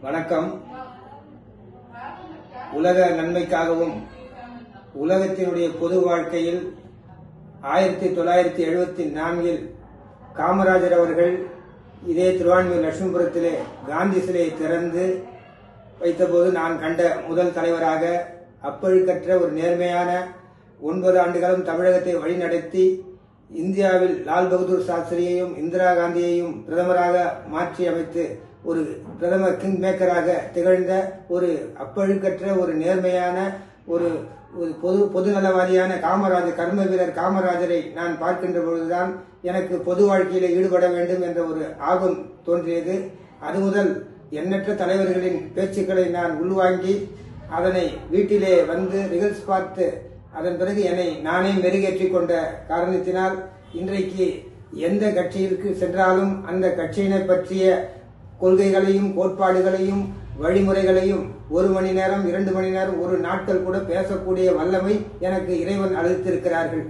வணக்கம். உலக நன்மைக்காகவும் உலகத்தினுடைய பொது வாழ்க்கையில் 1974 காமராஜர் அவர்கள் இதே திருவான்மியூர் லட்சுமிபுரத்திலே காந்தி சிலையை திறந்து வைத்தபோது நான் கண்ட முதல் தலைவராக, அப்பழுக்கற்ற ஒரு நேர்மையான 9 ஆண்டுகளும் தமிழகத்தை வழிநடத்தி இந்தியாவில் லால் பகதூர் சாஸ்திரியையும் இந்திரா காந்தியையும் பிரதமராக மாற்றி அமைத்து ஒரு பிரதமர் கிங் மேக்கராக திகழ்ந்த ஒரு அப்பழுக்கற்ற ஒரு நேர்மையான ஒரு பொது நலவாதியான காமராஜர், கர்ம வீரர் காமராஜரை நான் பார்க்கின்ற பொழுதுதான் எனக்கு பொது வாழ்க்கையில ஈடுபட வேண்டும் என்ற ஒரு ஆர்வம் தோன்றியது. அது முதல் எண்ணற்ற தலைவர்களின் பேச்சுக்களை நான் உள்வாங்கி அதனை வீட்டிலே வந்து ரிகல்ஸ் பார்த்து அதன் பிறகு என்னை நானே மெருகேற்றிக் கொண்ட காரணத்தினால் இன்றைக்கு எந்த கட்சியிற்கு சென்றாலும் அந்த கட்சியினை பற்றிய கொள்கைகளையும் கோட்பாடுகளையும் வழிமுறைகளையும் 1 மணி நேரம் 2 மணி நேரம் ஒரு நாட்கள் கூட பேசக்கூடிய வல்லமை எனக்கு இறைவன் அளித்திருக்கிறார்கள்.